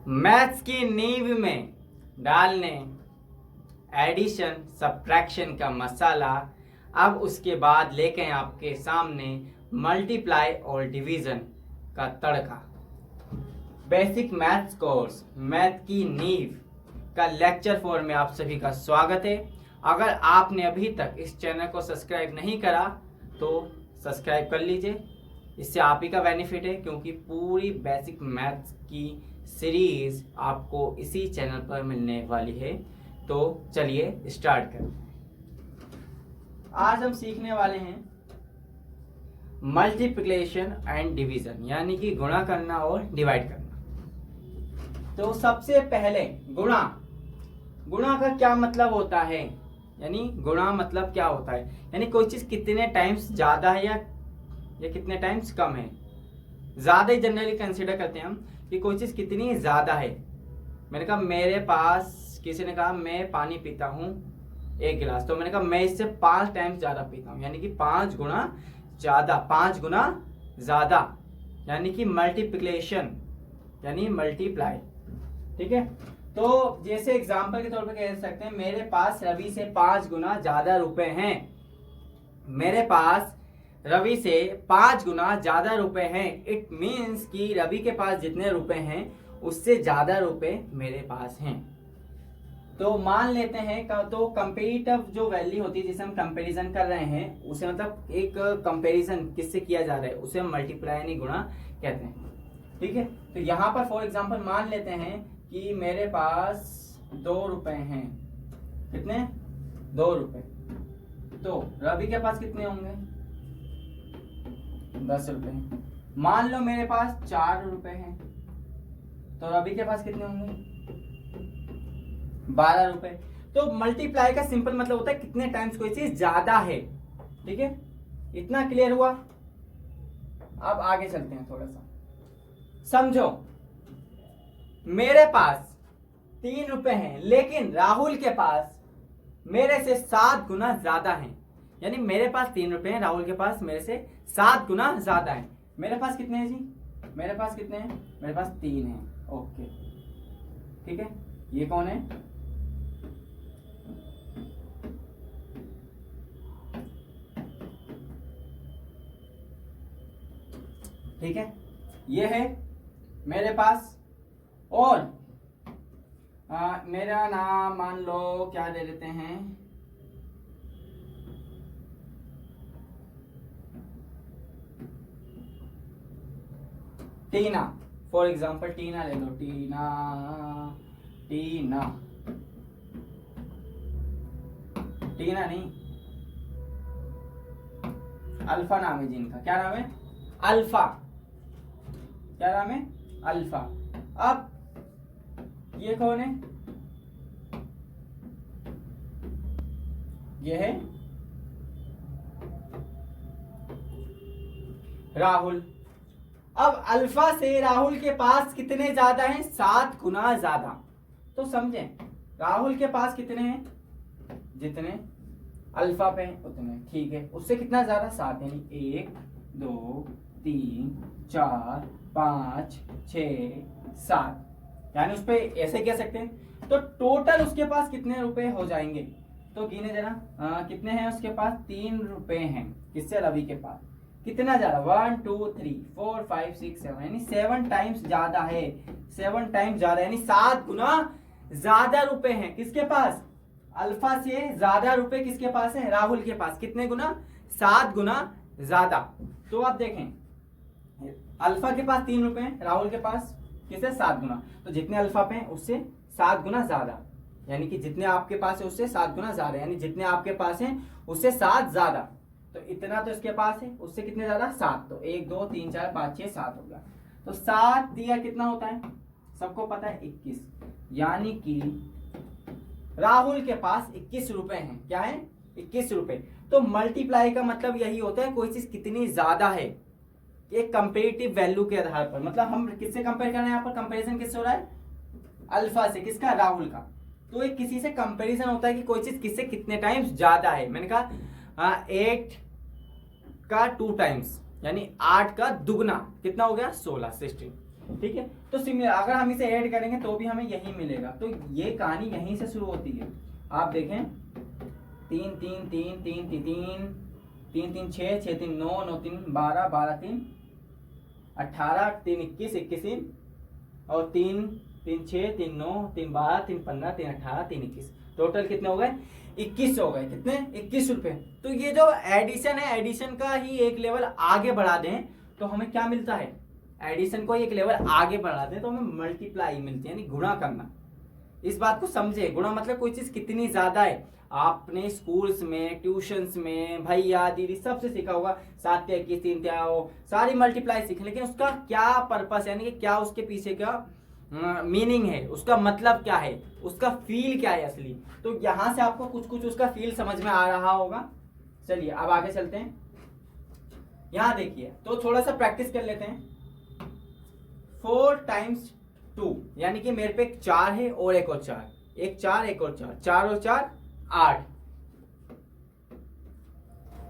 Maths की नींव में डालने एडिशन सब्ट्रैक्शन का मसाला। अब उसके बाद लेके आए आपके सामने मल्टीप्लाई और डिवीजन का तड़का। बेसिक मैथ्स कोर्स मैथ की नींव का लेक्चर 4 में आप सभी का स्वागत है। अगर आपने अभी तक इस चैनल को सब्सक्राइब नहीं करा तो सब्सक्राइब कर लीजिए, इससे आप ही का बेनिफिट है, क्योंकि पूरी बेसिक मैथ्स की सीरीज आपको इसी चैनल पर मिलने वाली है। तो चलिए स्टार्ट करें। आज हम सीखने वाले हैं मल्टीप्लिकेशन एंड डिवीजन, यानी कि गुणा करना और डिवाइड करना। तो सबसे पहले गुणा का क्या मतलब होता है, यानी गुणा मतलब क्या होता है, यानी कोई चीज कितने टाइम्स ज्यादा है या कितने टाइम्स कम है। ज्यादा ही जनरली कंसीडर करते हैं हम कि कोई चीज कितनी ज्यादा है। मैंने कहा मेरे पास, किसी ने कहा मैं पानी पीता हूँ 1 गिलास, तो मैंने कहा मैं इससे 5 टाइम्स ज्यादा पीता हूँ, यानी कि 5 गुना ज्यादा, 5 गुना ज्यादा, यानी कि मल्टीप्लिकेशन यानी मल्टीप्लाई। ठीक है, तो जैसे एग्जांपल के तौर पर कह सकते हैं मेरे पास रवि से 5 गुना ज्यादा रुपए हैं। मेरे पास रवि से 5 गुना ज्यादा रुपए हैं। इट मीन्स कि रवि के पास जितने रुपए हैं उससे ज्यादा रुपए मेरे पास हैं। तो मान लेते हैं तो कंपेरेटिव जो वैल्यू होती है जिसे हम कंपैरिजन कर रहे हैं, उसे मतलब एक कंपैरिजन किससे किया जा रहा है उसे हम मल्टीप्लाई यानी गुणा कहते हैं। ठीक है, तो यहाँ पर फॉर एग्जांपल मान लेते हैं कि मेरे पास 2 रुपए हैं। कितने? 2 रुपए। तो रवि के पास कितने होंगे? 10 रुपए। मान लो मेरे पास 4 रुपए हैं, तो रवि के पास कितने होंगे? 12 रुपए। तो मल्टीप्लाई का सिंपल मतलब होता है कितने टाइम्स कोई चीज ज्यादा है। ठीक है, इतना क्लियर हुआ। अब आगे चलते हैं, थोड़ा सा समझो। मेरे पास 3 रुपए हैं, लेकिन राहुल के पास मेरे से 7 गुना ज्यादा है। यानी मेरे पास 3 रुपए हैं, राहुल के पास मेरे से 7 गुना ज्यादा है। मेरे पास कितने हैं जी? मेरे पास कितने हैं? मेरे पास 3 हैं। ओके, ठीक है। ये कौन है? ठीक है, ये है मेरे पास। और मेरा नाम मान लो क्या दे देते हैं, टीना। फॉर एग्जाम्पल टीना ले लो। टीना टीना टीना नहीं, अल्फा नाम है जिनका। क्या नाम है? अल्फा। क्या नाम है? अल्फा। अब ये कौन है? ये है राहुल। अब अल्फा से राहुल के पास कितने ज्यादा हैं? 7 गुना ज्यादा। तो समझें, राहुल के पास कितने हैं? जितने अल्फा पे उतने। ठीक है, उससे कितना ज्यादा? 7। यानी 1 2 3 4 5 6 7, यानी उस पे ऐसे कह सकते हैं। तो टोटल उसके पास कितने रुपए हो जाएंगे? तो गिने जरा, कितने हैं उसके पास? 3 रुपए हैं। किससे? रवि के पास। कितना ज्यादा? 1 2 3 4 5 6 7, यानी 7 टाइम्स ज्यादा है। 7 टाइम्स ज्यादा, यानी 7 गुना ज्यादा रुपए हैं। किसके पास? अल्फा से ज्यादा रुपए किसके पास है? राहुल के पास। कितने गुना? 7 गुना ज्यादा। तो आप देखें, अल्फा के पास 3 रुपए हैं, राहुल के पास किससे? 7 गुना। तो जितने अल्फा पे हैं उससे 7 गुना ज्यादा, यानी कि जितने आपके पास है उससे 7 गुना ज्यादा, यानी जितने आपके पास हैं उससे 7 ज्यादा। तो इतना तो इसके पास है, उससे कितने ज्यादा? 7। तो 1 2 3 4 5 6 7 हो गया। तो 7 दिया कितना होता है? सबको पता है 21। यानी कि राहुल के पास 21 रुपए हैं। क्या है? 21 रुपए। तो मल्टीप्लाई का मतलब यही होता है कोई चीज कितनी ज्यादा है, एक कंपेरेटिव वैल्यू के आधार पर। मतलब हम किससे कंपेयर कर रहे हैं? यहाँ पर कंपैरिजन किससे हो रहा है? अल्फा से। किसका? राहुल का। तो एक किसी से कंपैरिजन होता है कि कोई चीज किससे कितने टाइम्स ज्यादा है। मैंने कहा 8 का 2 टाइम्स, यानी 8 का दुगना कितना हो गया? 16 16। ठीक है। तो सिमिलर अगर हम इसे ऐड करेंगे तो भी हमें यही मिलेगा। तो ये कहानी यहीं से शुरू होती है। आप देखें 3 3 3 3 3 3 3 6 6 3 9 9 3 12 12 3 18 3 21 21 3 और 3 3 6 3 9 3 12 3 15 3 18 3 21, टोटल कितने हो गए? 21 हो गए। कितने? 21 रुपए। तो ये जो एडिशन है, एडिशन का ही एक लेवल आगे बढ़ा दें तो हमें क्या मिलता है? एडिशन को एक लेवल आगे बढ़ा दें तो हमें मल्टीप्लाई मिलती है, यानी गुणा करना। इस बात को समझे, गुणा मतलब कोई चीज कितनी ज्यादा है। आपने स्कूल्स में, ट्यूशंस में, भैया दीदी सबसे सीखा होगा 7 × 21 3 × सारी मल्टीप्लाई सीखे, लेकिन उसका क्या पर्पस है, यानी कि क्या उसके पीछे का मीनिंग है, उसका मतलब क्या है, उसका फील क्या है असली। तो यहां से आपको कुछ कुछ उसका फील समझ में आ रहा होगा। चलिए अब आगे चलते हैं। यहां देखिए, तो थोड़ा सा प्रैक्टिस कर लेते हैं। 4 × 2, यानी कि मेरे पे एक 4 है और एक और 4, एक 4 एक और 4, 4 और 4 8।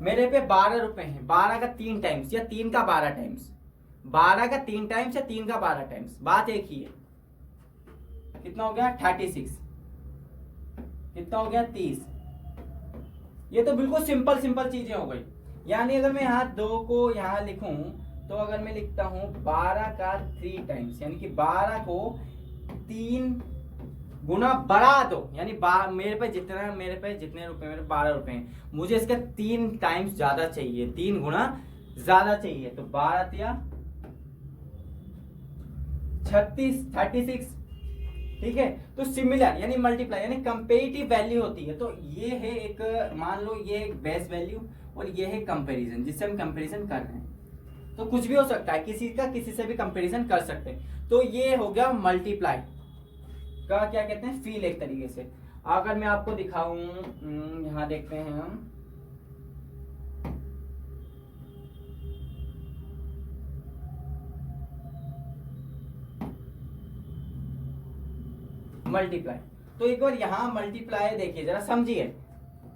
मेरे पे 12 रुपए हैं। 12 का 3 टाइम्स या 3 का 12 टाइम्स, 12 का 3 टाइम्स या 3 का 12 टाइम्स, बात एक ही है। कितना हो गया? 36। कितना हो गया? 30। ये तो बिल्कुल सिंपल सिंपल चीजें हो गई। यानी अगर मैं यहाँ 2 को यहाँ लिखूं तो अगर मैं लिखता हूं 12 का 3 टाइम्स, यानी कि 12 को 3 गुना बढ़ा दो, यानी मेरे पे जितने रुपए, मेरे 12 रुपए हैं, मुझे इसका 3 टाइम्स ज्यादा चाहिए, 3 गुना ज्यादा चाहिए। तो 12 या 36, ठीक है। तो सिमिलर यानी मल्टीप्लाई यानी कंपेरेटिव वैल्यू होती है। तो ये है एक, मान लो ये एक बेस वैल्यू और ये है कंपैरिजन, जिससे हम कंपैरिजन कर रहे हैं। तो कुछ भी हो सकता है, किसी का किसी से भी कंपैरिजन कर सकते हैं। तो ये हो गया मल्टीप्लाई का क्या कहते हैं, फील एक तरीके से। अगर मैं आपको दिखाऊं, यहां देखते हैं हम, मल्टीप्लाई। तो एक बार यहां मल्टीप्लाई देखिए जरा, समझिए।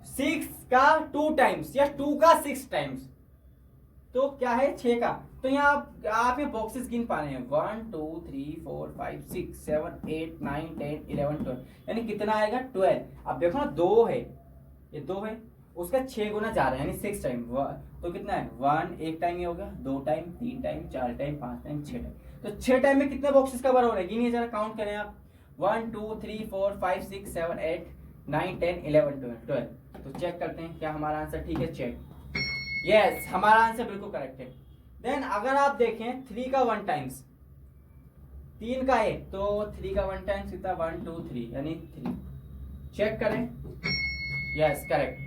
6 का 2 टाइम्स या 2 का 6 टाइम्स, तो क्या है? 6 का। तो यहाँ आप ये बॉक्सेस गिन पा रहे हैं, 1 2 3 4 5 6 7 8 9 10 11 12, यानी कितना आएगा? 12। अब देखो ना, 2 है, ये 2 है, उसका 6 गुना जा रहा है, यानी 6 टाइम। तो कितना है? 1 एक टाइम ये हो गया, 2 time, 3 time, 4 time, 5 time, 6 time. तो 6 टाइम में कितने बॉक्सेस कवर हो रहे हैं? गिनिए जरा, काउंट करें आप। 1 2 3 4 5 6 7 8 9 10 11 12। तो चेक करते हैं क्या हमारा आंसर ठीक है। चेक, यस, हमारा आंसर बिल्कुल करेक्ट है। देन अगर आप देखें 3 का 1 टाइम्स, 3 का 1, तो 3 का 1 टाइम्स कितना? 1 2 3, यानी 3। चेक करें, यस करेक्ट।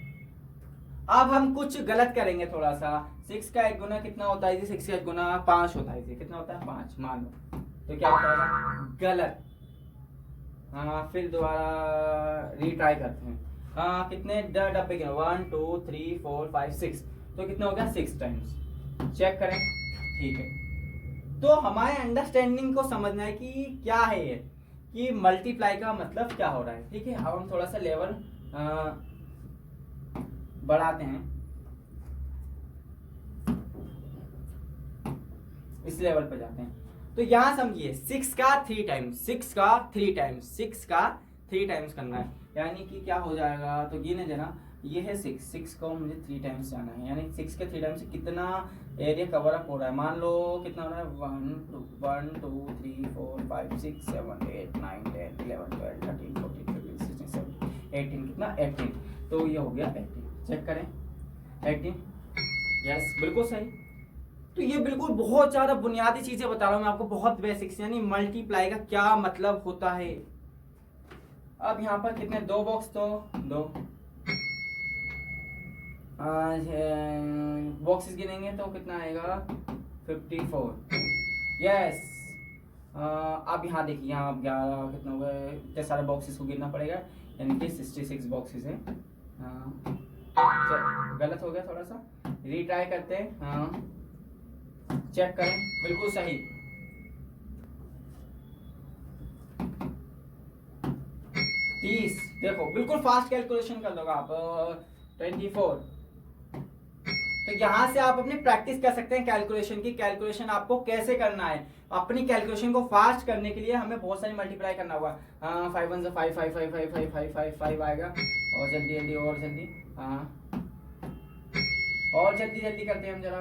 अब हम कुछ गलत करेंगे थोड़ा सा। 6 का 1 गुना कितना होता है? 6 का 1 गुना 5 होता है। कितना होता है? 5 मान लो। तो क्या होता है? गलत। हाँ, फिर दोबारा रीट्राई करते हैं। हाँ, कितने डब्बे गिनो? 1 2 3 4 5 6, तो कितना हो गया? 6 टाइम्स। चेक करें, ठीक है। तो हमारे अंडरस्टैंडिंग को समझना है कि क्या है ये, कि मल्टीप्लाई का मतलब क्या हो रहा है। ठीक है, अब हम थोड़ा सा लेवल बढ़ाते हैं, इस लेवल पर जाते हैं। तो यहां समझिए, 6 का 3 टाइम्स, 6 का 3 टाइम्स, 6 का 3 टाइम्स करना है, यानी कि क्या हो जाएगा? तो गिने जना, ये है 6 को मुझे 3 टाइम्स जाना है, यानी 6 के 3 टाइम्स से कितना एरिया कवर अप हो रहा है? मान लो कितना हो रहा है? 1 2 3 4 5 6 7 8 9 10 11 12 13 14 15 16 17 18, कितना? 18। तो ये हो गया 18। चेक करें, 18, यस बिल्कुल सही। तो ये बिल्कुल बहुत ज्यादा बुनियादी चीजें बता रहा हूं मैं आपको, बहुत बेसिक्स, यानी मल्टीप्लाई का क्या मतलब होता है। अब यहाँ पर कितने? 2 बॉक्स, तो 2 बॉक्सेस गिनेंगे तो कितना आएगा? 54। यस। अब यहाँ देखिए, यहाँ अब 11 कितना हो गए? इतने सारे बॉक्सेस को गिनना पड़ेगा, यानी कि 66 बॉक्सेस है। गलत हो गया थोड़ा सा, रीट्राई करते हैं। हाँ, चेक करें, बिल्कुल सही। 30, देखो बिल्कुल फास्ट कैलकुलेशन कर लोगे आप। 24, तो यहाँ से आप अपनी प्रैक्टिस कर सकते हैं कैलकुलेशन की। कैलकुलेशन आपको कैसे करना है, अपनी कैलकुलेशन को फास्ट करने के लिए हमें बहुत सारी मल्टीप्लाई करना होगा। 5 1 5 5 5 5 5 5 5 5 आएगा, और जल्दी जल्दी और जल्दी, हाँ और जल्दी जल्दी करते हैं हम जरा,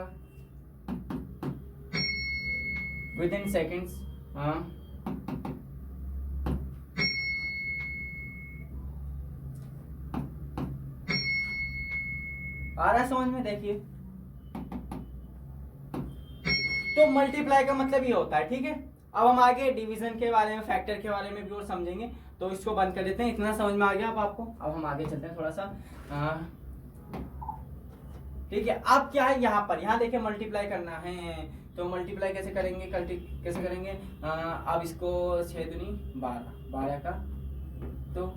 विद इन सेकेंड्स। हाँ आ रहा है समझ में, देखिए। तो मल्टीप्लाई का मतलब ये होता है, ठीक है। अब हम आगे डिवीजन के बारे में, फैक्टर के बारे में भी और समझेंगे, तो इसको बंद कर देते हैं। इतना समझ में आ गया अब आपको। अब हम आगे चलते हैं थोड़ा सा, ठीक है। अब क्या है यहाँ पर, यहाँ देखिए मल्टीप्लाई करना है, तो मल्टीप्लाई कैसे करेंगे, कैसे करेंगे। अब इसको 6 दूनी 12, 12 का तो,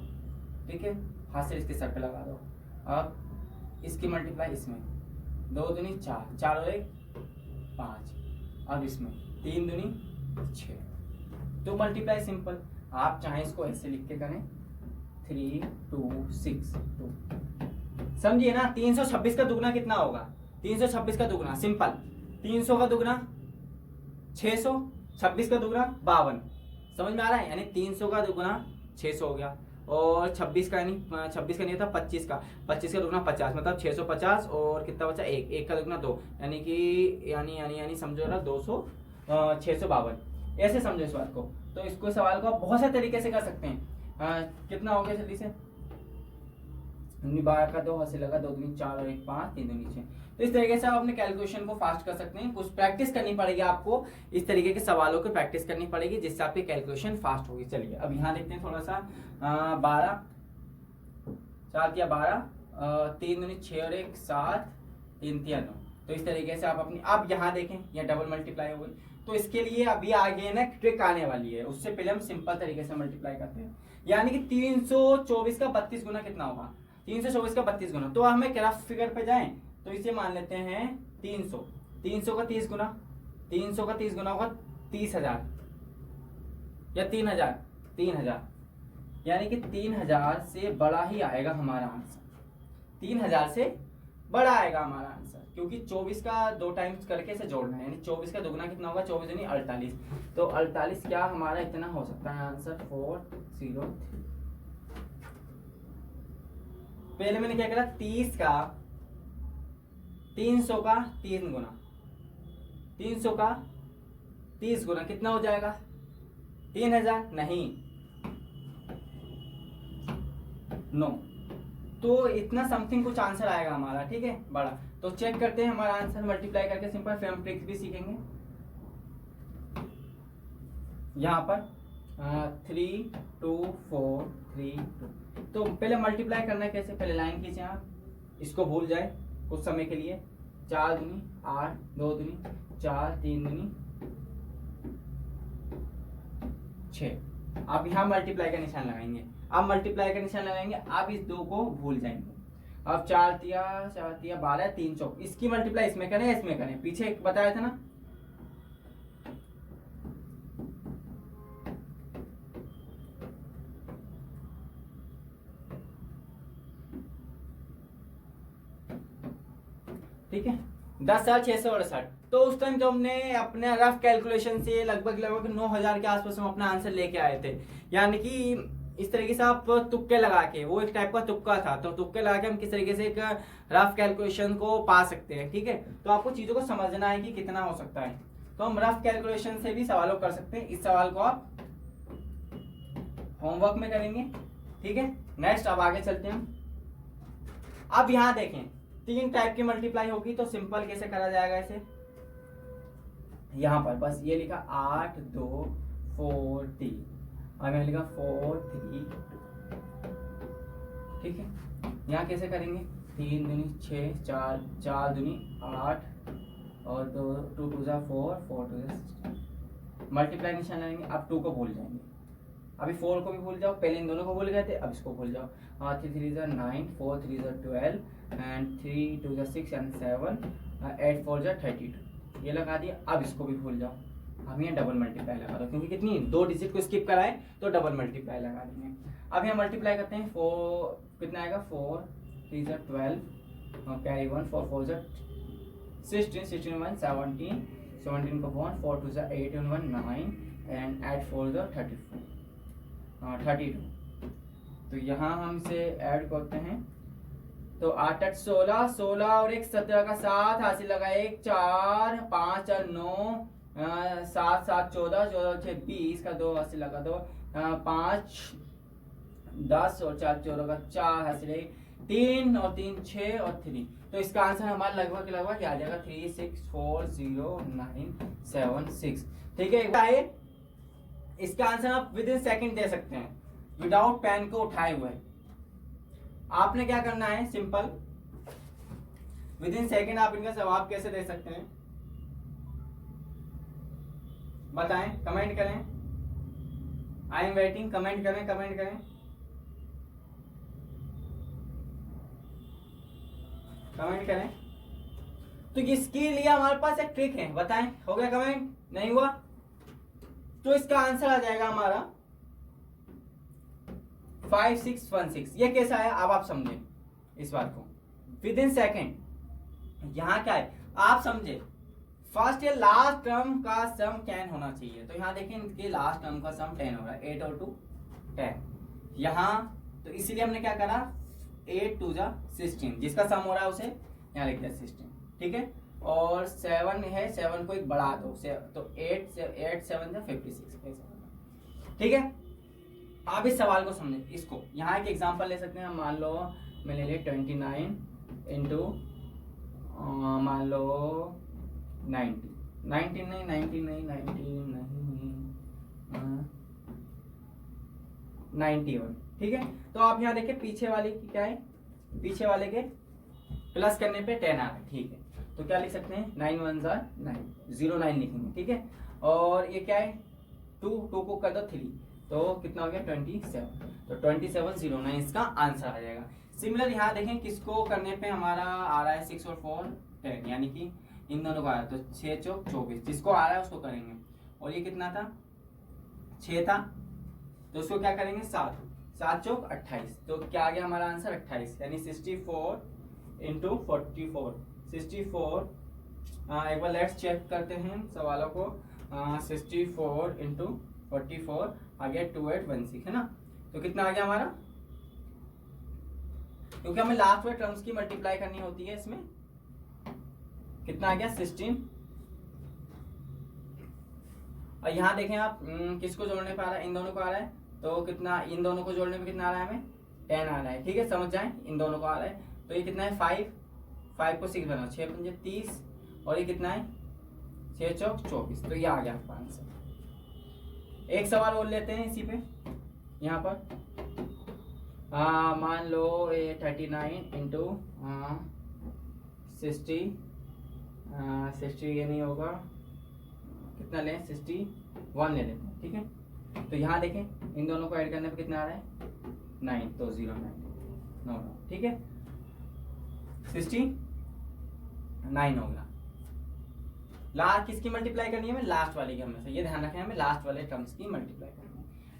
ठीक है, हाथ से इसके सर पे लगा दो। अब इसकी मल्टीप्लाई इसमें, 2 दूनी 4, 4 और 1 5, अब इसमें 3 दूनी 6। तो मल्टीप्लाई सिंपल, आप चाहे इसको ऐसे लिख के करें, 3 2 6 2, समझिए ना। 326 का दुगना कितना होगा, 326 का दुगना सिंपल, 300 का दुगना 600, 26 का दुगना 52, समझ में आ रहा है। यानी 300 का दुगना 600 हो गया, और 26 का, यानी 26 का नहीं था, 25 का, 25 का दुगना 50, मतलब 650, और कितना बचा, 1, 1 का दुगना 2, यानी कि यानी समझो ना 200, 652, ऐसे समझो इस बात को। तो इसको सवाल को आप बहुत से तरीके से कर सकते हैं। कितना हो गया जल्दी से, 12 का 2 हाथ लगा, 2 दूनी 4 और 1 5, 3 दूनी 6। तो इस तरीके से आप अपने कैलकुलेशन को फास्ट कर सकते हैं। कुछ प्रैक्टिस करनी पड़ेगी आपको, इस तरीके के सवालों की प्रैक्टिस करनी पड़ेगी, जिससे आपकी कैलकुलेशन फास्ट होगी। चलिए अब यहाँ देखते हैं थोड़ा सा। 12, 4 या 12, 3 दूनी 6 और 1 7, 3 3 9। तो इस तरीके से आप अपनी, अब यहाँ देखें, यह डबल मल्टीप्लाई हो गई। तो इसके लिए अभी आगे ना ट्रिक आने वाली है, उससे पहले हम सिंपल तरीके से मल्टीप्लाई करते हैं। यानी कि 324 का 32 गुना कितना होगा, 324 का 32 गुना। तो हमें रफ फिगर पे जाएं, तो इसे मान लेते हैं 300, 300 का 30 गुना, 300 का 30 गुना होगा 30,000 या 3,000, 3,000, यानी कि 3,000 से बड़ा ही आएगा हमारा आंसर, 3,000 से बड़ा आएगा हमारा आंसर, क्योंकि 24 का 2 टाइम्स करके से जोड़ना है। यानी 24 का दुगना कितना होगा, 24 दूनी 48, तो 48 क्या हमारा इतना हो सकता है आंसर, 403। पहले मैंने क्या करा, 30 का 300 का 3 गुना, 300 का 30 गुना कितना हो जाएगा, 3,000 नहीं, नो। तो इतना समथिंग कुछ आंसर आएगा हमारा, ठीक है, बड़ा। तो चेक करते हैं हमारा आंसर मल्टीप्लाई करके सिंपल, फिर हम ट्रिक्स भी सीखेंगे। यहाँ पर 3 2 4 3 2। तो पहले मल्टीप्लाई करना है कैसे, पहले लाइन खींचे आप, इसको भूल जाए कुछ समय के लिए। 4 दूनी 8, 2 दूनी 4, 3 दूनी 6। अब यहाँ मल्टीप्लाई का निशान लगाएंगे, अब मल्टीप्लाई का निशान लगाएंगे, आप इस 2 को भूल जाएंगे। अब 4 तिया 12, 3 चौक, इसकी मल्टीप्लाई इसमें करें, इसमें करें, पीछे बताया था ना। ठीक है, 10,668। तो उस टाइम जब हमने अपने रफ कैलकुलेशन से लगभग 9,000 के आसपास हम अपना आंसर लेके आए थे। यानी कि इस तरीके से आप तुक्के लगा के, वो एक टाइप का तुक्का था, तो तुक्के लगा के हम किस तरीके से एक रफ कैलकुलेशन को पा सकते हैं, ठीक है। तो आपको चीजों को समझना है कि कितना हो सकता है। तो हम रफ कैलकुलेशन से भी सवालों कर सकते हैं। इस सवाल को आप होमवर्क में करेंगे, ठीक है। नेक्स्ट अब आगे चलते हैं। अब यहाँ देखें 3 टाइप की मल्टीप्लाई होगी, तो सिंपल कैसे करा जाएगा इसे। यहाँ पर बस ये लिखा 8 2 4 3, और मैंने लिखा 4 3 2, ठीक है। यहाँ कैसे करेंगे, 3 दूनी 6, 4 4 दूनी 8, और 2 2 2 4 4 2 6। मल्टीप्लाई निशान लगाएंगे, अब 2 को भूल जाएंगे, अभी 4 को भी भूल जाओ, पहले इन दोनों को भूल गए थे, अब इसको भूल जाओ। 3 3 9, 4 3 12, एंड 3 2 6 एंड 7, 8 4 32, ये लगा दिया। अब इसको भी भूल जाओ, हम यहाँ डबल मल्टीप्लाई लगा दो, क्योंकि कितनी 2 डिजिट को स्किप कराए तो डबल मल्टीप्लाई लगा देंगे। अब यहाँ मल्टीप्लाई करते हैं, 4 कितना आएगा, 4 3 12, कैरी 1, 4 4 16, 16 1 17, 17 को 1, 4 2 8 and 1 9 and add 4 the 34, 32। तो यहाँ हम से ऐड करते हैं तो 8 8 16, 16 और 1 17 का 7 हासिल लगा, 1 4 5 और 9 7 7 14, 14 6 20 का 2 हासिल लगा, तो 5 10 और 4 14 का 4 हासिल है, 3 और 3 6 और 3। तो इसका आंसर हमारा लगभग लगभग आ जाएगा 3 6 4 0 9 7 6। ठीक है, इसका आंसर आप विद इन सेकंड दे सकते हैं विदाउट पेन को उठाए हुए। आपने क्या करना है, सिंपल विद इन सेकंड आप इनका जवाब कैसे दे सकते हैं बताएं, कमेंट करें, आई एम वेटिंग, कमेंट करें, कमेंट करें, कमेंट करें। तो इसके लिए हमारे पास एक ट्रिक है, बताएं, हो गया कमेंट, नहीं हुआ? तो इसका आंसर आ जाएगा हमारा 5616। ये कैसा है अब आप समझे इस बात को, विद इन सेकेंड। यहां क्या है आप समझे, फर्स्ट या लास्ट टर्म का सम 10 होना चाहिए। तो यहाँ देखें इनके लास्ट टर्म का सम 10 हो रहा है, 8 और 2 10 यहाँ। तो इसीलिए हमने क्या करा, 8 2 16, जिसका सम हो रहा है उसे यहाँ लिख दिया 16। ठीक है, और 7 है, 7 को एक बढ़ा दो, तो 8 7 56। ठीक है, आप इस सवाल को समझे, इसको यहाँ एक एग्जांपल ले सकते हैं। मान लो मैं ले लिया 29 इंटू मान लो 90 नहीं 90 नहीं 91। ठीक है, तो आप यहाँ देखिए पीछे वाले की क्या है, पीछे वाले के प्लस करने पे 10 आ रहा है। ठीक है, तो क्या लिख सकते हैं 9 1 9 09 लिखेंगे। ठीक है, और ये क्या है 2 को कर दो 3, तो कितना हो गया 27। तो 2709 इसका आंसर आ जाएगा। सिमिलर यहाँ देखें किसको करने पे हमारा आ रहा है 6 और 4 10, यानी कि इन दोनों को आ रहा है, तो 6 चौक 24, जिसको आ रहा है उसको करेंगे। और ये कितना था 6 था, तो उसको क्या करेंगे 7 7 चौक 28। तो क्या आ गया हमारा आंसर 28, यानी 64 इंटू 44 64। एक बार लेट्स चेक करते हैं सवालों को। 64 इंटू 44 आ गया 2816, है ना। तो कितना आ गया हमारा, क्योंकि हमें लास्ट में टर्म्स की मल्टीप्लाई करनी होती है, इसमें कितना आ गया 16। और यहाँ देखें आप किसको जोड़ने पे आ रहा है, इन दोनों को आ रहा है, तो कितना इन दोनों को जोड़ने पे कितना आ रहा है हमें 10 आ रहा है। ठीक है, समझ जाए, इन दोनों को आ रहा है, तो ये कितना है 5 को 6 बना, 6 5 30, और ये कितना है 6 चौक 24। तो ये आ गया आपका आंसर। एक सवाल और लेते हैं इसी पे, यहाँ पर मान लो ये 39 इंटू 60 ये नहीं होगा, कितना लें 61 ले लेते हैं। ठीक है, तो यहाँ देखें इन दोनों को ऐड करने पे कितना आ रहा है 9, तो 09। ठीक है, 69 होगा। लास्ट किसकी मल्टीप्लाई करनी है हमें, लास्ट वाले की हमें से, ये ध्यान रखें, हमें लास्ट वाले टर्म्स की मल्टीप्लाई करनी है।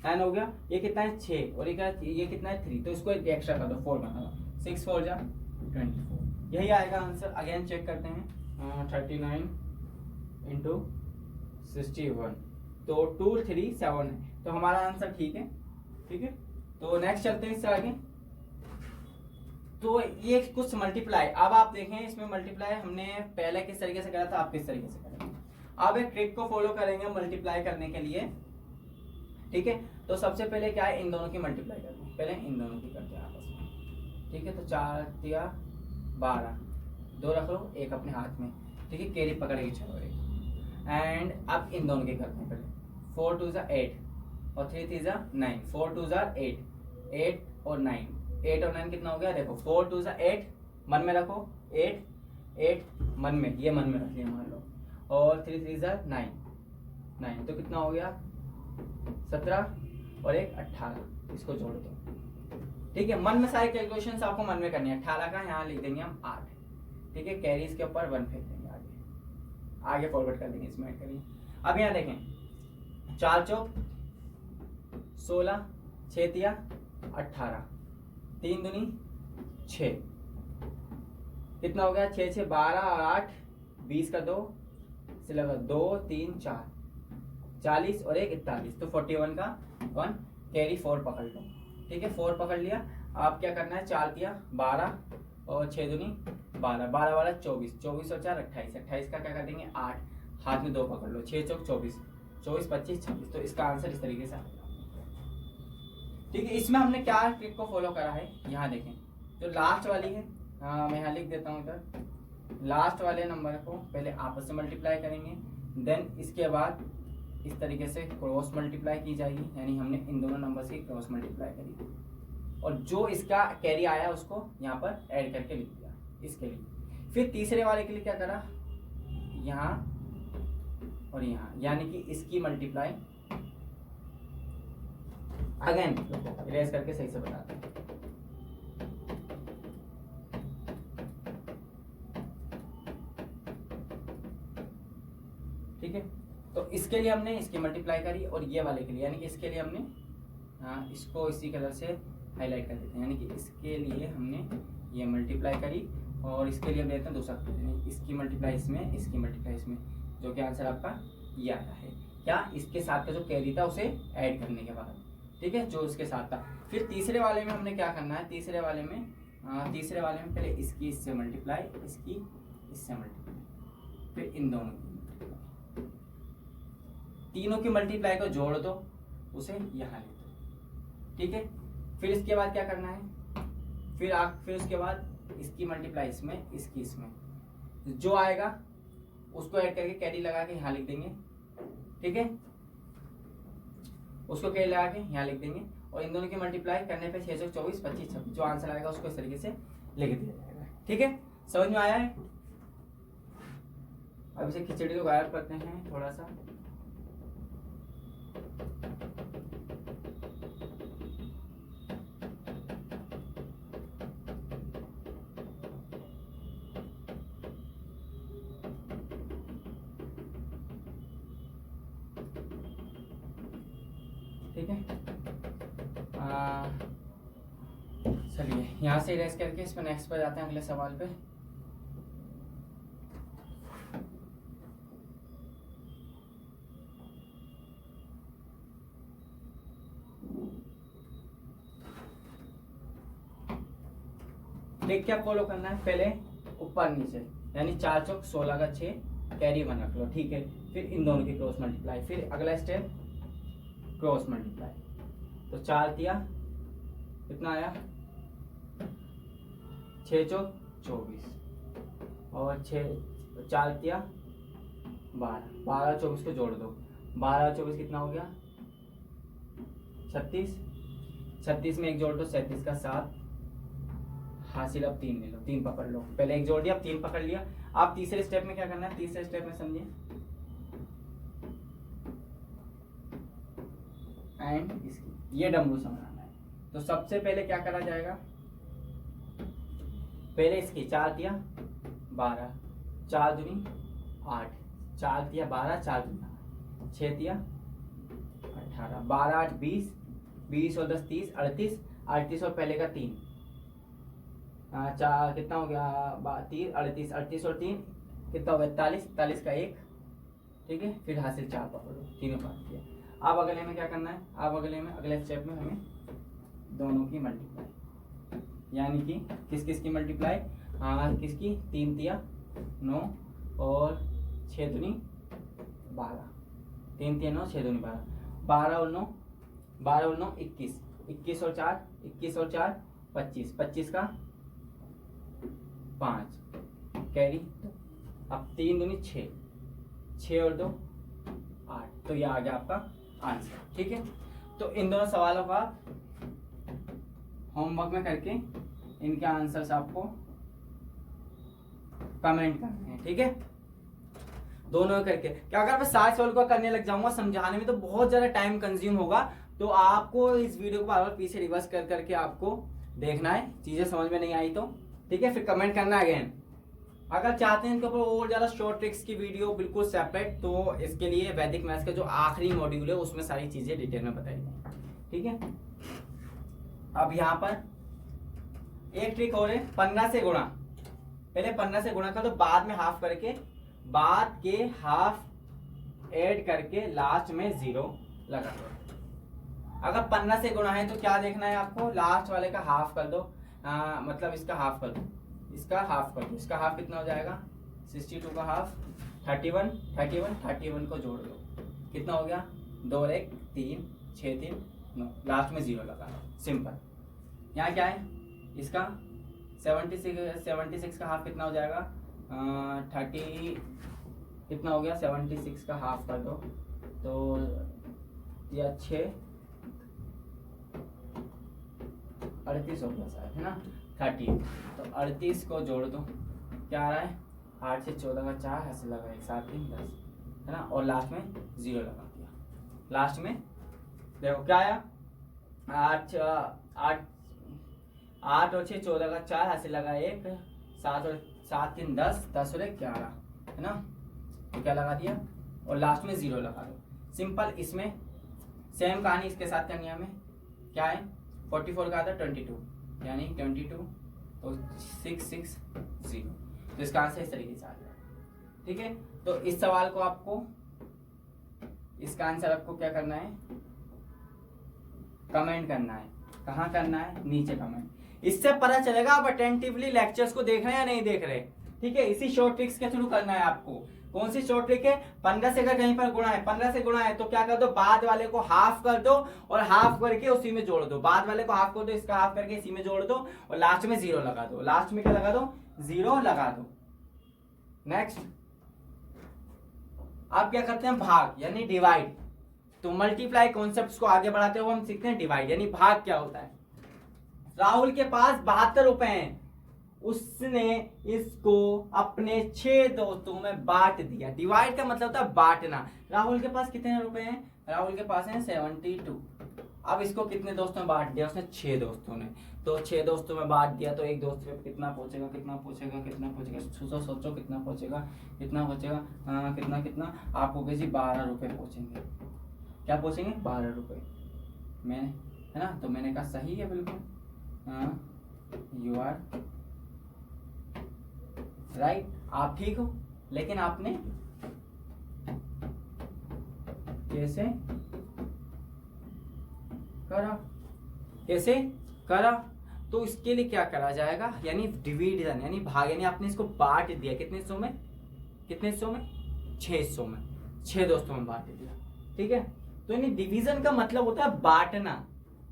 9 हो गया, ये कितना है 6, और ये कितना है 3, तो इसको एक्स्ट्रा कर दो 4 बना दो, 6 4 24, यही आएगा आंसर। अगेन चेक करते हैं 39 इंटू 61, तो 2 3 7 है, तो हमारा आंसर ठीक है। ठीक है, तो नेक्स्ट चलते हैं इससे आगे। तो ये कुछ मल्टीप्लाई, अब आप देखें इसमें मल्टीप्लाई हमने पहले किस तरीके से करा था, आप किस तरीके से करेंगे। अब एक ट्रिक को फॉलो करेंगे मल्टीप्लाई करने के लिए। ठीक है, तो सबसे पहले क्या है, इन दोनों की मल्टीप्लाई करनी है, पहले इन दोनों की करते हैं आपस में। ठीक है, तो 4 दिया 12, 2 रख लो, 1 अपने हाथ में। ठीक है, कैरी पकड़ के चलो एक, एंड अब इन दोनों के करते हैं पहले। 4 2 8 और 3 3 9, 4 2 8 8 और 9, 8 और 9 कितना हो गया, देखो 4 2 8 मन में रखो, 8 8 मन में, ये मन में रख लिया मान लो, और 3 3 9 9, तो कितना हो गया 17 और 1 18, इसको जोड़ दो। ठीक है, मन में सारी कैलकुलेशंस आपको मन में करनी है। 18 का यहाँ लिख देंगे हम 8। ठीक है, कैरीज के ऊपर 1 फेंक देंगे, आगे फॉरवर्ड कर देंगे, इसमें ऐड करिए। अब यहाँ देखें 4 चौक 16, 6 तिया 18, 3 दूनी 6, कितना हो गया 6 6 12 और 8 20 का 2 से लगा 2 3 4 40 और 1 41, तो 41 का 1 कैरी 4 पकड़ लो। ठीक है, 4 पकड़ लिया। आप क्या करना है, 4 दिया 12 और 6 दूनी 12, 12 12 24, 24 और 4 28, 28 का क्या कर देंगे 8, हाथ में 2 पकड़ लो, 6 चौक 24, 24 25 26, तो इसका आंसर इस तरीके से आ गया। ठीक है, इसमें हमने क्या ट्रिक को फॉलो करा है, यहाँ देखें जो लास्ट वाली है, मैं यहाँ लिख देता हूँ इधर, लास्ट वाले नंबर को पहले आपस में मल्टीप्लाई करेंगे, देन इसके बाद इस तरीके से क्रॉस मल्टीप्लाई की जाएगी, यानी हमने इन दोनों नंबर्स की क्रॉस मल्टीप्लाई करी और जो इसका कैरी आया उसको यहाँ पर ऐड करके लिख दिया इसके लिए। फिर तीसरे वाले के लिए क्या करा, यहाँ और यहाँ, यानी कि इसकी मल्टीप्लाई अगेन इरेज करके सही से बताते हैं। ठीक है, तो इसके लिए हमने इसकी मल्टीप्लाई करी और ये वाले के लिए, यानी कि इसके लिए हमने इसको इसी कलर से हाईलाइट कर देते हैं, यानी कि इसके लिए हमने ये मल्टीप्लाई करी और इसके लिए हम देते हैं दूसरा, इसकी मल्टीप्लाई इसमें, इसकी मल्टीप्लाई इसमें, जो कि आंसर आपका ये आता है। क्या, इसके साथ का जो कैरी था उसे ऐड करने के बाद। ठीक है, जो इसके साथ था। फिर तीसरे वाले में हमने क्या करना है, तीसरे वाले में पहले इसकी इससे मल्टीप्लाई, इसकी इससे मल्टीप्लाई, फिर इन दोनों की तीनों की मल्टीप्लाई को जोड़ दो, उसे यहाँ ले दो। ठीक है, फिर इसके बाद क्या करना है, फिर उसके बाद इसकी मल्टीप्लाई इसमें, इसकी इसमें, जो आएगा उसको ऐड करके कैरी लगा के यहाँ लिख देंगे। ठीक है, उसको कैरी लगा के यहाँ लिख देंगे और इन दोनों की मल्टीप्लाई करने पे 6 24 25 26, जो आंसर आएगा उसको इस तरीके से लिख दिया जाएगा। ठीक है, समझ में आया है। अब इसे खिचड़ी को गायब करते हैं थोड़ा सा। ठीक है, चलिए यहाँ से इरेज करके इस पर नेक्स्ट पर जाते हैं, अगले सवाल पे। देख क्या फॉलो करना है, पहले ऊपर नीचे, यानी 4 चौक 16 का 6 कैरी 1 रख लो। ठीक है, फिर इन दोनों की क्रॉस मल्टीप्लाई, फिर अगला स्टेप क्रॉस मल्टीप्लाई, तो 4 दिया कितना आया 6 चौक 24 और 4 दिया 12, 12 24 को जोड़ दो, 12 24 कितना हो गया 36, 36 में एक जोड़ दो 37 का 7, हासिल अब 3 ले लो, 3 पकड़ लो, पहले एक जोड़ दिया अब 3 पकड़ लिया। आप तीसरे स्टेप में क्या करना है, तीसरे स्टेप में समझिए, एंड इसकी ये डमरू समझाना है। तो सबसे पहले क्या करा जाएगा, पहले इसकी 4 दिया 12, 4 दूनी 8, 4 दिया 12, 4 दूनी 6 दिया 18, 12 8 20, 20 और 10 30, 38, 38 और पहले का 3, 4 कितना हो गया 30, 38, 38 और 3 कितना हो गया 43, 43 का 1। ठीक है, फिर हासिल 4 पकड़ो, तीनों पास किया। अब अगले में क्या करना है, अब अगले स्टेप में हमें दोनों की मल्टीप्लाई, यानी कि किस किस की मल्टीप्लाई, किसकी 3 दिया 9 और 6 दूनी 12, 3 3 9 6 दूनी 12, 12 और 9 21, 21 और 4 25, 25 का 5 कैरी, अब 3 दूनी 6, 6 और 2 8, तो ये आ गया आपका आंसर। ठीक है, तो इन दोनों सवालों का होमवर्क में करके इनके आंसर्स आपको कमेंट करने हैं। ठीक है, दोनों करके, क्या अगर मैं 7 सवाल को करने लग जाऊंगा समझाने में तो बहुत ज्यादा टाइम कंज्यूम होगा, तो आपको इस वीडियो को बार बार पीछे रिवर्स कर करके आपको देखना है, चीजें समझ में नहीं आई तो। ठीक है, फिर कमेंट करना अगेन। अगर चाहते हैं इनके ऊपर और ज्यादा शॉर्ट ट्रिक्स की वीडियो बिल्कुल सेपरेट, तो इसके लिए वैदिक मैथ्स का जो आखिरी मॉड्यूल है उसमें सारी चीजें डिटेल में बताई गई। ठीक है, अब यहाँ पर एक ट्रिक और है, 15 से गुणा, पहले 15 से गुणा कर दो, बाद में हाफ करके बाद के हाफ ऐड करके लास्ट में 0 लगा दो। अगर 15 से गुणा है तो क्या देखना है आपको, लास्ट वाले का हाफ कर दो, मतलब इसका हाफ कर दो, इसका हाफ कर दो। इसका हाफ कितना हो जाएगा, 62 का हाफ 31, 31 को जोड़ दो, कितना हो गया, 2 और 1 3, 6 3 9, लास्ट में 0 लगा दो, सिंपल। यहाँ क्या है इसका 76 का हाफ कितना हो जाएगा, 30 कितना हो गया, 76 का हाफ कर दो तो या 6 38 हो गया शायद, है ना, 30, तो 38 को जोड़ दो, क्या आ रहा है, 8 से 14 का 4 ऐसे लगा 1 7 3 10, है ना, और लास्ट में 0 लगा दिया। लास्ट में देखो क्या आया, 8 और 6 14 का 4 ऐसे लगा 1 7 और 7 3 10 10 और 1 11, है ना, तो क्या लगा दिया और लास्ट में 0 लगा दो, सिंपल। इसमें सेम कहानी इसके साथ करनी है हमें, क्या है 44 का आता 22 यानी 22 तो 660, तो इसका आंसर इस तरीके से आ जाएगा। ठीक है, तो इस सवाल को आपको, इसका आंसर आपको क्या करना है, कमेंट करना है। कहाँ करना है, नीचे कमेंट। इससे पता चलेगा आप अटेंटिवली लेक्चर्स को देख रहे हैं या नहीं देख रहे। ठीक है, इसी शॉर्ट ट्रिक्स के थ्रू करना है आपको। कौन सी शॉर्ट ट्रिक है, 15 से अगर कहीं पर गुणा है, 15 से गुणा है तो क्या कर दो, बाद वाले को हाफ कर दो और हाफ करके उसी में जोड़ दो, बाद वाले को हाफ कर दो, इसका हाफ करके इसी में जोड़ दो और लास्ट में 0 लगा दो। लास्ट में क्या लगा दो, 0 लगा दो। नेक्स्ट आप क्या करते हैं, भाग यानी डिवाइड। तो मल्टीप्लाई कॉन्सेप्ट्स को आगे बढ़ाते हुए हम सीखते हैं डिवाइड यानी भाग क्या होता है। राहुल के पास 72 रुपए हैं, उसने इसको अपने 6 दोस्तों में बांट दिया। डिवाइड का मतलब था बांटना। राहुल के पास कितने रुपए हैं, राहुल के पास हैं 72। अब इसको कितने दोस्तों में बांट दिया उसने, 6 दोस्तों ने। तो 6 दोस्तों में बांट दिया तो एक दोस्त पे कितना पहुंचेगा, कितना पहुंचेगा, कितना पहुंचेगा, सोचो कितना पहुंचेगा, कितना पहुंचेगा, कितना कितना आपको जी 12 रुपए पहुंचेंगे। क्या पहुंचेंगे, 12 रुपए। मैं, है ना, तो मैंने कहा सही है बिल्कुल, यू आर राइट, आप ठीक हो। लेकिन आपने कैसे करा, कैसे करा, तो इसके लिए क्या करा जाएगा, यानी डिवीजन यानी भाग, यानी आपने इसको बांट दिया कितने हिस्सों में, कितने हिस्सों में, 6 हिस्सों में, 6 दोस्तों में बांट दिया। ठीक है, तो यानी डिवीजन का मतलब होता है बांटना।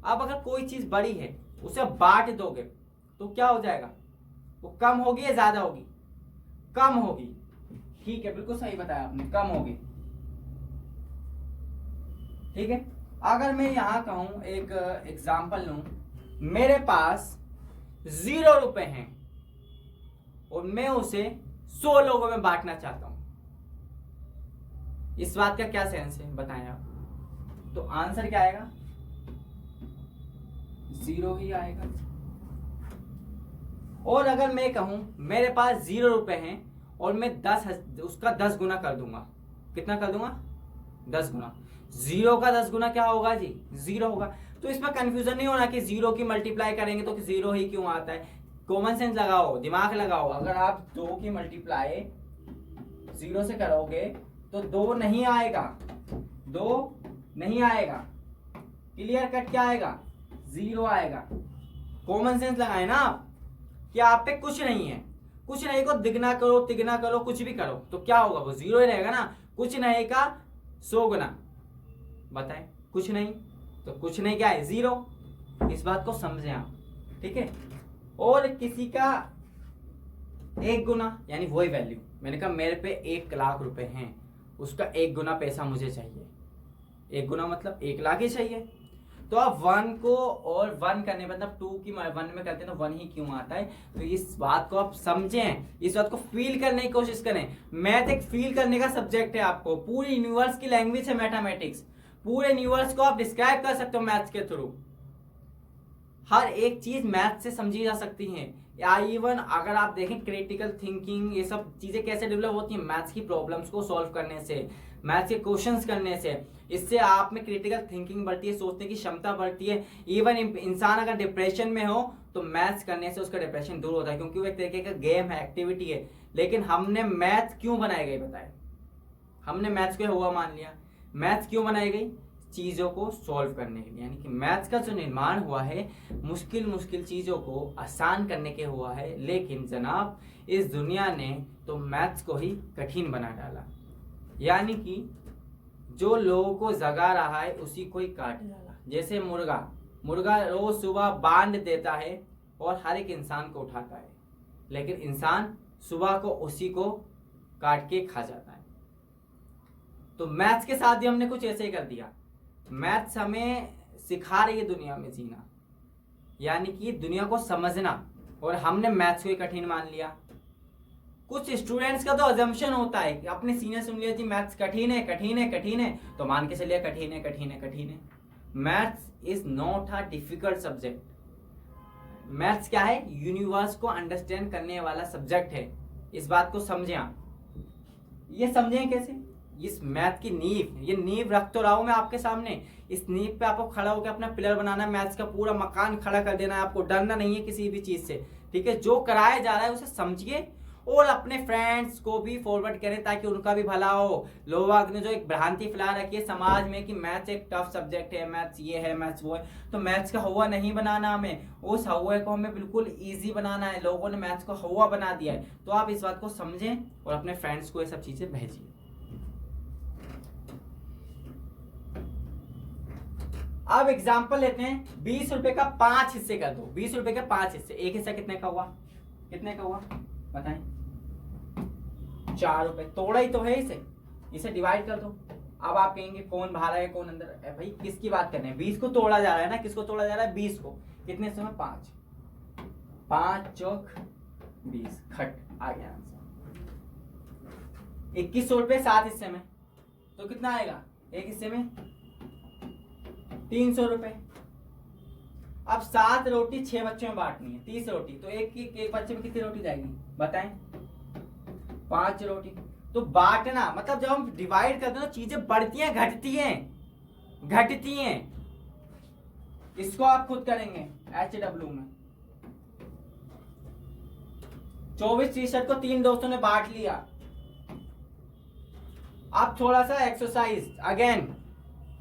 अब अगर कोई चीज बड़ी है उसे बांट दोगे तो क्या हो जाएगा, वो कम होगी या ज्यादा होगी, कम होगी। ठीक है, बिल्कुल सही बताया आपने, कम होगी। ठीक है, अगर मैं यहां कहूं, एक एग्जांपल लूं, मेरे पास 0 रुपए हैं और मैं उसे 100 लोगों में बांटना चाहता हूं, इस बात का क्या सेंस है बताएं आप। तो आंसर क्या आएगा, 0 ही आएगा। और अगर मैं कहूं मेरे पास 0 रुपए हैं और मैं उसका 10 गुना कर दूंगा, कितना कर दूंगा, 10 गुना। 0 का 10 गुना क्या होगा जी, 0 होगा। तो इसमें कंफ्यूजन नहीं होना कि 0 की मल्टीप्लाई करेंगे तो 0 ही क्यों आता है। कॉमन सेंस लगाओ, दिमाग लगाओ। अगर आप 2 की मल्टीप्लाई 0 से करोगे तो 2 नहीं आएगा, 2 नहीं आएगा। क्लियर कट, क्या आएगा, 0 आएगा। कॉमन सेंस लगाए ना आप कि आप पे कुछ नहीं है, कुछ नहीं को दिगना करो, तिगना करो, कुछ भी करो तो क्या होगा, वो 0 ही रहेगा ना। कुछ नहीं का 100 गुना, बताएं, कुछ नहीं तो कुछ नहीं क्या है, 0। इस बात को समझें आप। ठीक है, और किसी का 1 गुना यानी वही वैल्यू। मैंने कहा मेरे पे 1 लाख रुपए हैं, उसका 1 गुना पैसा मुझे चाहिए। 1 गुना मतलब 1 लाख ही चाहिए। तो आप 1 को और 1 करने मतलब 2 की 1 में करते हैं तो 1 ही क्यों आता है। तो इस बात को आप समझें, इस बात को फील करने की कोशिश करें। मैथ एक फील करने का सब्जेक्ट है। आपको पूरी यूनिवर्स की लैंग्वेज है मैथमेटिक्स। पूरे यूनिवर्स को आप डिस्क्राइब कर सकते हो मैथ्स के थ्रू। हर एक चीज मैथ से समझी जा सकती है। या इवन अगर आप देखें क्रिटिकल थिंकिंग, ये सब चीजें कैसे डेवलप होती हैं, मैथ्स की प्रॉब्लम्स को सॉल्व करने से, मैथ्स के क्वेश्चंस करने से। इससे आप में क्रिटिकल थिंकिंग बढ़ती है, सोचने की क्षमता बढ़ती है। इवन इंसान अगर डिप्रेशन में हो तो मैथ्स करने से उसका डिप्रेशन दूर होता है, क्योंकि वो एक तरीके का गेम है, एक्टिविटी है। लेकिन हमने मैथ क्यों बनाई गई बताए? हमने मैथ्स को हुआ मान लिया। मैथ्स क्यों बनाई गई? चीज़ों को सॉल्व करने के लिए। यानी कि मैथ्स का जो निर्माण हुआ है मुश्किल मुश्किल चीज़ों को आसान करने के हुआ है, लेकिन जनाब इस दुनिया ने तो मैथ्स को ही कठिन बना डाला। यानी कि जो लोगों को जगा रहा है उसी को ही काट डाला। जैसे मुर्गा रोज सुबह बांध देता है और हर एक इंसान को उठाता है, लेकिन इंसान सुबह को उसी को काट के खा जाता है। तो मैथ्स के साथ भी हमने कुछ ऐसे ही कर दिया। मैथ्स हमें सिखा रही है दुनिया में जीना, यानी कि दुनिया को समझना, और हमने मैथ्स को ही कठिन मान लिया। कुछ स्टूडेंट्स का तो अजम्पशन होता है कि अपने सीनियर सुन लिया जी मैथ्स कठिन है कठिन है कठिन है, तो मान के चलिए कठिन है कठिन है कठिन है। Maths is not a difficult subject. Maths क्या है? यूनिवर्स को अंडरस्टैंड करने वाला सब्जेक्ट है। इस बात को समझें आप। ये समझें कैसे? इस मैथ की नींव, ये नींव रख तो रहा हूं मैं आपके सामने। इस नींव पे आपको खड़ा होकर अपना पिलर बनाना है, मैथ्स का पूरा मकान खड़ा कर देना है। आपको डरना नहीं है किसी भी चीज से, ठीक है? जो कराया जा रहा है उसे समझिए और अपने फ्रेंड्स को भी फॉरवर्ड करें ताकि उनका भी भला हो। लोग ने जो एक भ्रांति फैला रखी है समाज में कि मैथ्स एक टफ सब्जेक्ट है, मैथ्स ये है मैथ्स वो है, तो मैथ्स का हुआ नहीं बनाना हमें, उस हुए को हमें बिल्कुल इजी बनाना है। लोगों ने मैथ्स को हुआ बना दिया है। तो आप इस बात को समझें और अपने फ्रेंड्स को ये सब चीजें भेजिए। अब एग्जाम्पल लेते हैं। 20 रुपए का 5 हिस्से कर दो। 20 रुपए के 5 हिस्से, एक हिस्सा कितने का हुआ? कितने का हुआ बताएं? 4 रुपए। तोड़ा ही तो है इसे डिवाइड कर दो। अब आप कहेंगे कौन बाहर है कौन अंदर है? भाई किसकी बात कर रहे हैं? 20 को तोड़ा जा रहा है ना। किसको तोड़ा जा रहा है? 20 को। कितने हिस्सों में? 5। 5 चौक 20, खट आ गया आंसर। 2100 रुपए 7 हिस्से में, तो कितना आएगा? एक हिस्से में 300 रुपए। अब 7 रोटी 6 बच्चों में बांटनी है, 30 रोटी, तो एक बच्चे में कितनी रोटी जाएगी बताएं? 5 रोटी। तो बांटना मतलब जब हम डिवाइड करते हैं तो चीजें बढ़ती हैं घटती हैं। इसको आप खुद करेंगे HW में। 24 टी-शर्ट को 3 दोस्तों ने बांट लिया। अब थोड़ा सा एक्सरसाइज अगेन।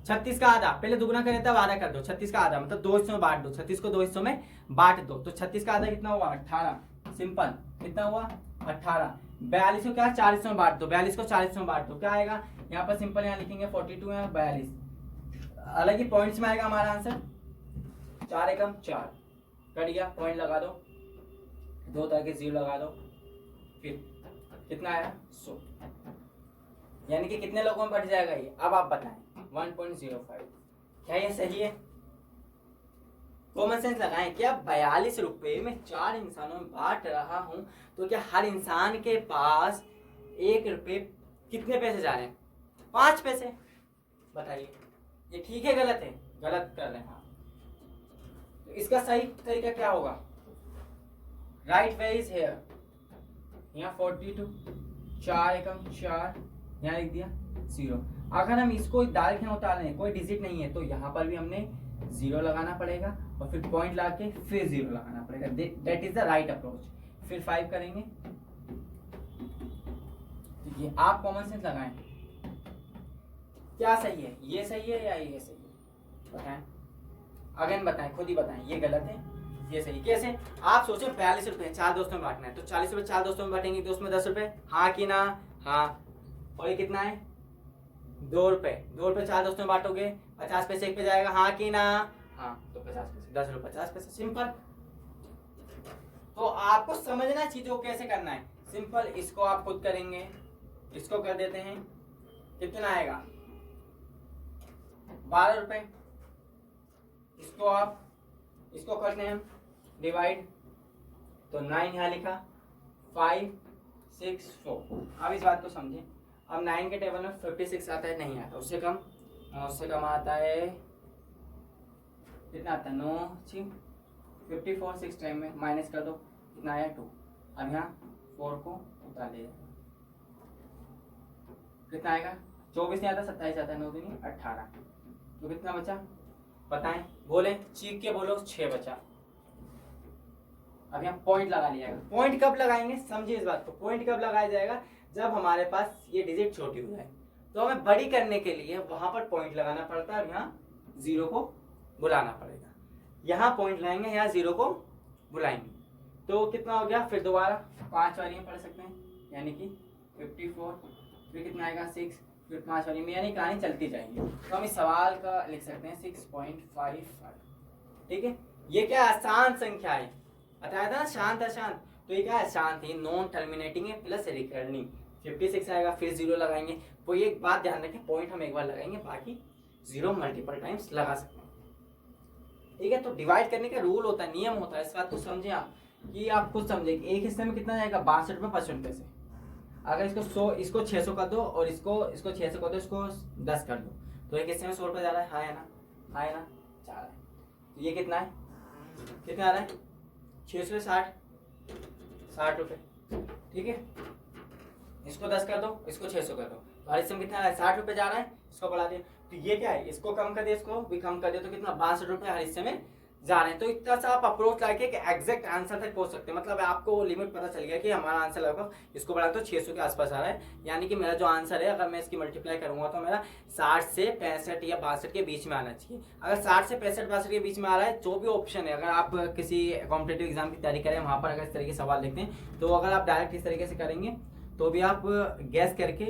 36 का आधा, पहले दुगना करें तब आधा कर दो। 36 का आधा मतलब 2 हिस्सों में बांट दो। 36 को 2 हिस्सों में बांट दो, तो 36 का आधा कितना हुआ? 18। सिंपल। कितना हुआ? 18। 42 को क्या 4 हिस्सों में बांट दो। 42 को 4 हिस्सों में बांट दो, क्या आएगा? यहाँ पर सिंपल यहाँ लिखेंगे 42 है 42। अलग ही पॉइंट्स में आएगा हमारा आंसर। 4 एकम 4 कट गया, पॉइंट लगा दो, 2 तरह के 0 लगा दो। फिर कितना आया? 100। यानी कि कितने लोगों में बढ़ जाएगा ये? अब आप बताएं। 1.05। क्या ये सही है? कॉमन सेंस लगाएं। क्या 42 रुपए में 4 इंसानों में बांट रहा हूं, तो क्या हर इंसान के पास 1 रुपए कितने पैसे जा रहे हैं? 5 पैसे। बताइए ये ठीक है गलत है? गलत कर रहे हैं आप। तो इसका सही तरीका क्या होगा? Right way is here. यहाँ 42, 4 एकम 4, यहाँ लिख दिया 0। अगर हम इसको डायरेक्ट यहाँ उतार रहे हैं, कोई डिजिट नहीं है, तो यहाँ पर भी हमने 0 लगाना पड़ेगा और फिर पॉइंट ला के फिर 0 लगाना पड़ेगा। That is the right approach. फिर 5 करेंगे। तो ये आप कॉमन सेंस लगाएं। क्या सही है? ये सही है या ये सही है? बताएं। अगेन बताएं, खुद ही बताएं। ये गलत है, ये सही। कैसे? आप सोचो 42 रुपए 4 दोस्तों में बांटना है, तो 40 रुपए 4 दोस्तों में बांटेंगे तो उसमें 10 रुपए। हाँ कि ना? हाँ। और ये कितना है? 2 रुपए। 2 रुपए 4 दोस्तों में बांटोगे, 50 पैसे एक पे जाएगा। हाँ कि ना? हाँ। तो 50 पैसे, 10 रुपए 50 पैसे। सिंपल। तो आपको समझना चीजों को कैसे करना है। सिंपल। इसको आप खुद करेंगे, इसको कर देते हैं। कितना आएगा? 12 रुपए। इसको करते हैं हम डिवाइड, तो 9 यहाँ लिखा, 5 6 4। अब इस बात को समझें। अब 9 के टेबल में 56 आता है? नहीं आता। उससे कम आता है। कितना आता है? 9 6 54। 6 टाइम में माइनस कर दो, कितना आया? 2। अब यहाँ 4 को उतार ले, कितना आएगा? 24 नहीं आता, 27 आता है। 9 दूनी 18। तो कितना बचा बताएं? बोले, चीख के बोलो। 6 बचा। अब यहाँ पॉइंट लगा लिया जाएगा। पॉइंट कब लगाएंगे, समझिए इस बात को, पॉइंट कब लगाया जाएगा, जब हमारे पास ये डिजिट छोटी हो जाए। तो हमें बड़ी करने के लिए वहां पर पॉइंट लगाना पड़ता है और यहाँ जीरो को बुलाना पड़ेगा। यहाँ पॉइंट लगाएंगे, यहाँ जीरो को बुलाएंगे, तो कितना हो गया, फिर दोबारा 5 वाली में पढ़ सकते हैं, यानी कि 54, फिर कितना आएगा 6, फिर 5 वाली में, यानी कहानी चलती जाएगी। तो हम इस सवाल का लिख सकते हैं 6.55। ठीक है, ये क्या आसान संख्या है, बताया था ना शांत अशांत, तो ये क्या है, शांत है, नॉन टर्मिनेटिंग है, प्लस रिकर्निंग। 56 आएगा, फिर जीरो लगाएंगे। तो ये बात ध्यान रखें, पॉइंट हम एक बार लगाएंगे, बाकी जीरो मल्टीपल टाइम्स लगा सकते हैं। ठीक है, तो डिवाइड करने का रूल होता है, नियम होता है, इस बात को समझे आप, कि आप खुद समझे। एक हिस्से में कितना जाएगा, 62 में 55 पैसे। अगर इसको 100, इसको 600 कर दो और इसको 600 कर दो, इसको 10 कर दो, तो एक हिस्से में 100 रुपये जा रहा है, हाँ है ना, हाँ है ना, जा रहा है। तो ये कितना है, कितना आ रहा है, 600 60 रुपये। ठीक है, इसको 10 कर दो, इसको 600 कर दो, तो हर हिस्से में कितना आ रहा है, 60 रुपये जा रहा है, इसको बढ़ा दिया। तो ये क्या है, इसको कम कर दिया, इसको भी कम कर दिया, तो कितना 62 रुपये हर हिस्से में जा रहे हैं। तो इतना सा आप अप्रोच लाके एग्जैक्ट आंसर तक पहुंच सकते हैं। मतलब आपको लिमिट पता चल गया कि हमारा आंसर लगभग, इसको बढ़ा तो 600 के आसपास आ रहा है, यानी कि मेरा जो आंसर है, अगर मैं इसकी मल्टीप्लाई करूंगा तो मेरा 60 से 65 या 62 के बीच में आना चाहिए। अगर 60 से 65-62 के बीच में आ रहा है, जो भी ऑप्शन है, अगर आप किसी कॉम्पिटेटिव एग्जाम की तैयारी करें, वहां पर अगर इस तरीके के सवाल देखते हैं, तो अगर आप डायरेक्ट इस तरीके से करेंगे तो भी आप गैस करके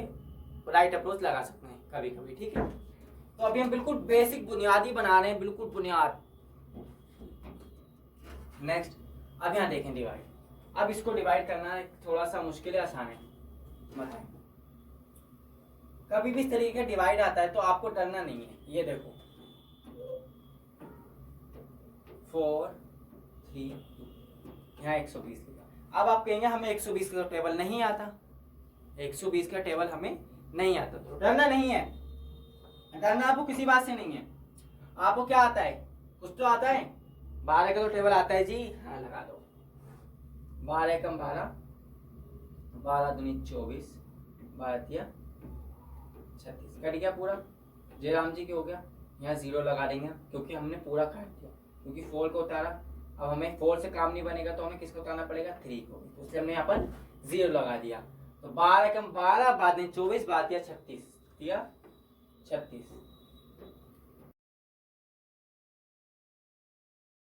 राइट अप्रोच लगा सकते हैं कभी कभी। ठीक है, तो अभी हम बिल्कुल बेसिक बुनियादी बना रहे हैं, बिल्कुल बुनियाद। नेक्स्ट, अब यहाँ देखें डिवाइड। अब इसको डिवाइड करना थोड़ा सा मुश्किल है, आसान है, बताएं। कभी भी इस तरीके का डिवाइड आता है तो आपको डरना नहीं है। ये देखो 4 3, यहाँ 120 लिखा। अब आप कहेंगे हमें 120 का टेबल नहीं आता, 120 का टेबल हमें नहीं आता, तो डरना नहीं है, डरना आपको किसी बात से नहीं है। आपको क्या आता है, कुछ तो आता है, 12 का तो टेबल आता है जी, हाँ लगा दो। 12 कम 12, 12 दूनी 24, 12 तिया 36, कट गया पूरा। जयराम जी के हो गया, यहाँ जीरो लगा देंगे क्योंकि हमने पूरा काट दिया, क्योंकि 4 को उतारा। अब हमें 4 से काम नहीं बनेगा तो हमें किसको उतारना पड़ेगा, 3 को, तो इसलिए हमने यहाँ पर जीरो लगा दिया। तो 12 कम 12, बाद में 24, बाद 36 दिया 36।